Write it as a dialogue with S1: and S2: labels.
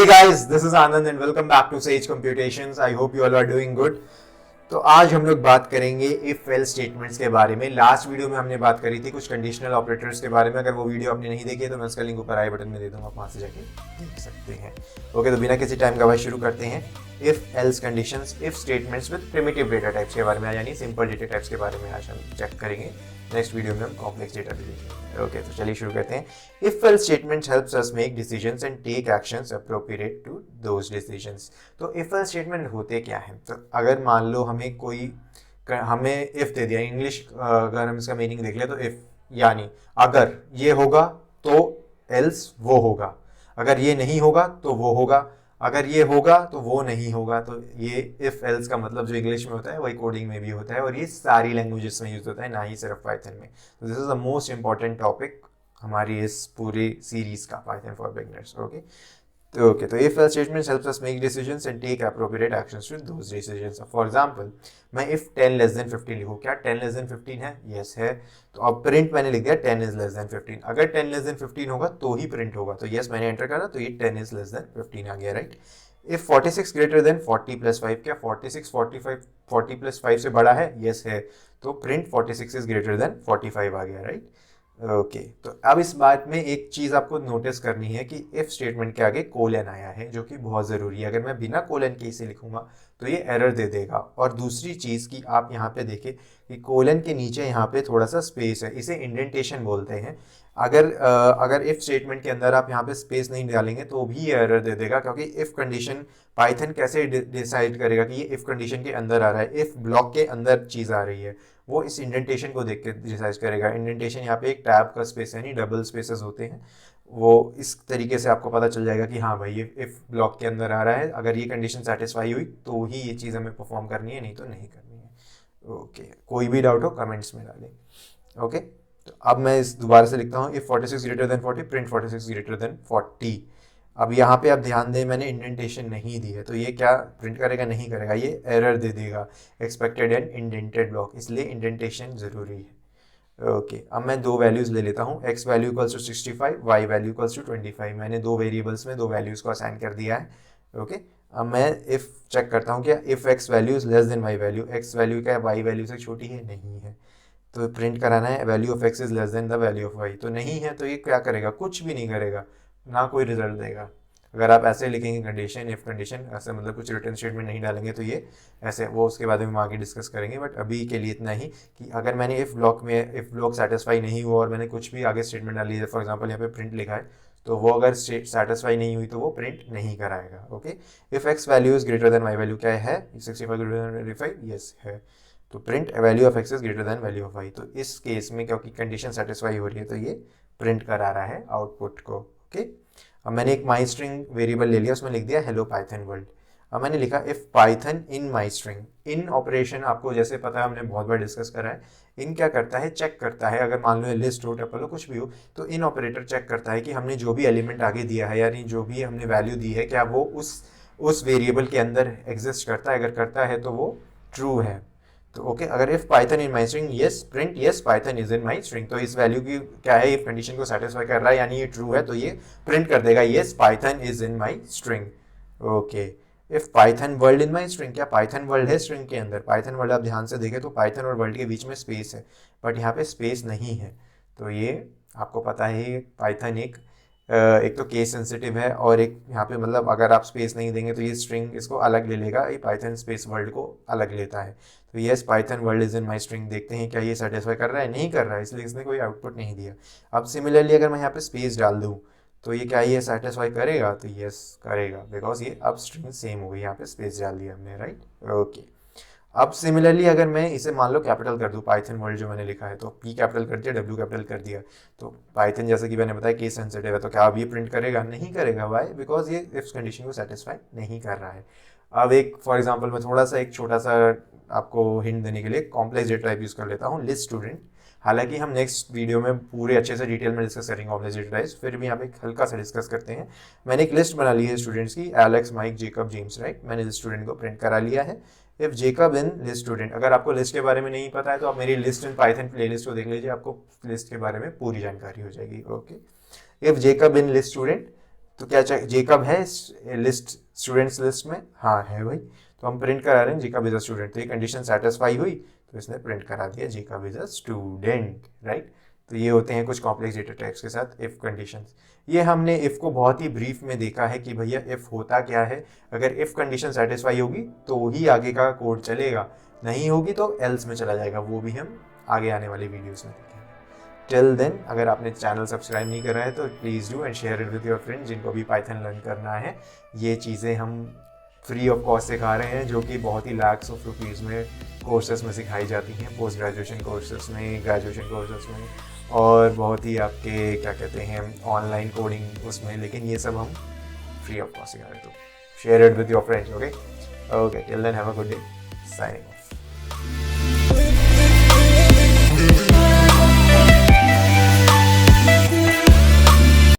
S1: guys, this is Anand and welcome back to Sage Computations. I hope you all are doing good. तो आज हम लोग बात करेंगे इफ एल्स स्टेटमेंट्स के बारे में। लास्ट वीडियो में हमने बात करी थी कुछ कंडीशनल ऑपरेटर्स के बारे में। अगर वो वीडियो आपने नहीं देखी है तो मैं उसका लिंक ऊपर आई बटन में दे दूंगा, आप वहां से जाके देख सकते हैं। ओके, तो बिना किसी टाइम का शुरू करते हैं if else conditions if statements with primitive data types के बारे में, यानी सिंपल डेटा टाइप्स के बारे में आज हम चेक करेंगे। नेक्स्ट वीडियो में हम कॉम्प्लेक्स डेटा भी देखेंगे। ओके, तो चलिए शुरू करते हैं। If else statements helps us make decisions and take actions appropriate to those decisions. तो इफ एल्स स्टेटमेंट होते क्या हैं? तो अगर मान लो हमें इफ दे दिया, इंग्लिश अगर हम इसका मीनिंग देख ले तो इफ यानी अगर ये होगा तो एल्स वो होगा, अगर ये नहीं होगा तो वो होगा, अगर ये होगा तो वो नहीं होगा। तो ये इफ एल्स का मतलब जो इंग्लिश में होता है वही कोडिंग में भी होता है, और ये सारी लैंग्वेजेस में यूज होता है, ना ही सिर्फ पाइथन में। तो this is the most important topic हमारी इस पूरी सीरीज का, पाइथन फॉर बिगिनर्स। ओके, तो if else statements helps us make decisions and take appropriate actions to those decisions. For example, मैं इफ 10 लेस देन 15 लिखूं, क्या 10 लेस देन 15 है? Yes है। तो अब प्रिंट मैंने लिख दिया 10 इज लेस देन 15। अगर 10 लेस देन 15 होगा तो ही प्रिंट होगा। तो यस मैंने एंटर करा, तो ये 10 इज लेस देन 15 आ गया, right. If 46 greater than 40 plus 5, क्या 46 45 40 प्लस 5 से बड़ा है? यस है। तो प्रिंट 46 इज ग्रेटर देन 45 आ गया, राइट। ओके, तो अब इस बात में एक चीज आपको नोटिस करनी है कि इफ स्टेटमेंट के आगे कोलन आया है, जो कि बहुत जरूरी है। अगर मैं बिना कोलन के इसे लिखूंगा तो ये एरर दे देगा। और दूसरी चीज की आप यहाँ पे देखें कि कोलन के नीचे यहाँ पे थोड़ा सा स्पेस है, इसे इंडेंटेशन बोलते हैं। अगर इफ स्टेटमेंट के अंदर आप यहाँ पे स्पेस नहीं डालेंगे तो भी ये एरर दे देगा, क्योंकि इफ कंडीशन पाइथन कैसे डिसाइड करेगा कि ये इफ कंडीशन के अंदर आ रहा है, इफ ब्लॉक के अंदर चीज आ रही है, वो इस इंडेंटेशन को देख के डिसाइड करेगा। इंडेंटेशन यहाँ पे एक टैब का स्पेस है, नहीं डबल स्पेसेस होते हैं। वो इस तरीके से आपको पता चल जाएगा कि हाँ भाई ये इफ ब्लॉक के अंदर आ रहा है, अगर ये कंडीशन सेटिस्फाई हुई तो ही ये चीज़ हमें परफॉर्म करनी है, नहीं तो नहीं करनी है। ओके, कोई भी डाउट हो कमेंट्स में डालें। ओके, तो अब मैं इस दोबारा से लिखता हूँ, if 46 greater than 40 print 46 greater than 40। अब यहाँ पे आप ध्यान दें, मैंने इंडेंटेशन नहीं दी है, तो ये क्या प्रिंट करेगा? नहीं करेगा, ये एरर दे देगा, एक्सपेक्टेड एंड इंडेंटेड ब्लॉक, इसलिए इंडेंटेशन जरूरी है। ओके, अब मैं दो वैल्यूज ले लेता हूँ, x value equals to 65, y value equals to 25। मैंने दो वेरिएबल्स में दो वैल्यूज को असाइन कर दिया है। ओके, अब मैं इफ चेक करता हूँ, क्या if x value is less than y value, x value क्या है? y वैल्यू से छोटी है? नहीं है। तो प्रिंट कराना है value of x is less than the value of y, तो नहीं है, तो ये क्या करेगा? कुछ भी नहीं करेगा, ना कोई रिजल्ट देगा। अगर आप ऐसे लिखेंगे कंडीशन, इफ कंडीशन ऐसे, मतलब कुछ रिटर्न स्टेटमेंट नहीं डालेंगे तो ये ऐसे, वो उसके बाद में हम आगे डिस्कस करेंगे। बट अभी के लिए इतना ही कि अगर मैंने इफ ब्लॉक सेटिस्फाई नहीं हुआ और मैंने कुछ भी आगे स्टेटमेंट डाली है, फॉर एग्जांपल यहाँ पे प्रिंट लिखा है, तो वो अगर सेटिस्फाई नहीं हुई तो वो प्रिंट नहीं कराएगा। Okay, if X value is greater than Y value, क्या है? 65 ग्रेटर देन 25, यस है। तो print value of X is greater than value of Y. तो इस केस में क्योंकि कंडीशन सेटिस्फाई हो रही है तो ये प्रिंट करा रहा है आउटपुट को। ओके, अब मैंने एक माई स्ट्रिंग वेरिएबल ले लिया, उसमें लिख दिया हेलो पाइथन वर्ल्ड। अब मैंने लिखा if Python in my string. In operation आपको जैसे पता है, हमने बहुत बार डिस्कस करा है। इन क्या करता है? चेक करता है, अगर मान लो लिस्ट हो, टपल हो, कुछ भी हो, तो इन ऑपरेटर चेक करता है कि हमने जो भी एलिमेंट आगे दिया है, यानी जो भी हमने वैल्यू दी है, क्या वो उस वेरिएबल के अंदर एग्जिस्ट करता है। अगर करता है तो वो ट्रू है। तो ओके, अगर if Python in my string, yes print yes Python is in my string, तो इस वैल्यू की क्या है? इफ कंडीशन को सेटिस्फाई कर रहा है, यानी ये ट्रू है, तो ये प्रिंट कर देगा yes Python is in my string. Okay, if Python world in my string, क्या पाइथन वर्ल्ड है स्ट्रिंग के अंदर? पाइथन वर्ल्ड आप ध्यान से देखें तो पाइथन और वर्ल्ड के बीच में स्पेस है, बट यहाँ पे स्पेस नहीं है। तो ये आपको पता है पाइथन एक तो केस सेंसिटिव है, और एक यहाँ पे मतलब अगर आप स्पेस नहीं देंगे तो ये स्ट्रिंग इसको अलग ले लेगा, ये पाइथन स्पेस वर्ल्ड को अलग लेता है। तो yes Python world is in my string, देखते हैं क्या ये सेटिस्फाई कर रहा है? नहीं कर रहा है, इसलिए इसने कोई आउटपुट नहीं दिया। अब सिमिलरली अगर मैं यहाँ पे स्पेस डाल दूँ तो ये क्या ये सेटिस्फाई करेगा? तो यस करेगा, बिकॉज ये अब स्ट्रिंग सेम हो गई, यहाँ पे स्पेस डाल दिया हमने, राइट। ओके, अब सिमिलरली अगर मैं इसे मान लो कैपिटल कर दूं, पाइथन वर्ल्ड जो मैंने लिखा है, तो पी कैपिटल कर दिया, डब्ल्यू कैपिटल कर दिया, तो पाइथन जैसे कि मैंने बताया केस सेंसिटिव है, तो क्या अब ये प्रिंट करेगा? नहीं करेगा। वाई? बिकॉज ये इफ कंडीशन को सेटिस्फाई नहीं कर रहा है। अब एक फॉर एग्जाम्पल मैं थोड़ा सा एक छोटा सा आपको हिंट देने के लिए कॉम्प्लेक्स डेटा टाइप यूज कर लेता हूँ, लिस्ट स्टूडेंट। हालांकि हम नेक्स्ट वीडियो में पूरे अच्छे से डिटेल में डिस्कस करेंगे कॉम्प्लेक्स डेटा टाइप्स, फिर भी यहाँ पे हल्का सा डिस्कस करते हैं। मैंने एक लिस्ट बना ली है स्टूडेंट्स की, Alex, Mike, Jacob, James, right. मैंने लिस्ट स्टूडेंट को प्रिंट करा लिया है। If Jacob in list student, अगर आपको लिस्ट के बारे में नहीं पता है तो आप मेरी लिस्ट इन पाइथन प्लेलिस्ट को देख लीजिए, आपको लिस्ट के बारे में पूरी जानकारी हो जाएगी। Okay, if Jacob in list student तो क्या जेकब है लिस्ट, स्टूडेंट्स लिस्ट में? हाँ है भाई, तो हम प्रिंट करा रहे हैं जेकब इज अ स्टूडेंट। तो ये कंडीशन सेटिस्फाई हुई तो इसने प्रिंट करा दिया Jacob is a student, right. तो ये होते हैं कुछ कॉम्प्लेक्स डेटा टाइप्स के साथ इफ कंडीशंस। ये हमने इफ को बहुत ही ब्रीफ में देखा है कि भैया इफ होता क्या है, अगर इफ कंडीशन सेटिस्फाई होगी तो ही आगे का कोड चलेगा, नहीं होगी तो एल्स में चला जाएगा। वो भी हम आगे आने वाली वीडियोस में देखेंगे। टिल देन, अगर आपने चैनल सब्सक्राइब नहीं करा है तो please do and share it with your friends जिनको भी पाइथन लर्न करना है। ये चीज़ें हम फ्री ऑफ कॉस्ट सिखा रहे हैं, जो कि बहुत ही लैक्स ऑफ रुपीज़ में कोर्सेज में सिखाई जाती हैं, पोस्ट ग्रेजुएशन कोर्सेज में, ग्रेजुएशन कोर्सेज में, और बहुत ही आपके क्या कहते हैं ऑनलाइन कोडिंग उसमें, लेकिन ये सब हम फ्री ऑफ कॉस्ट सिखा रहे हैं। तो share it with your friends, okay okay, till then have a good day, signing of.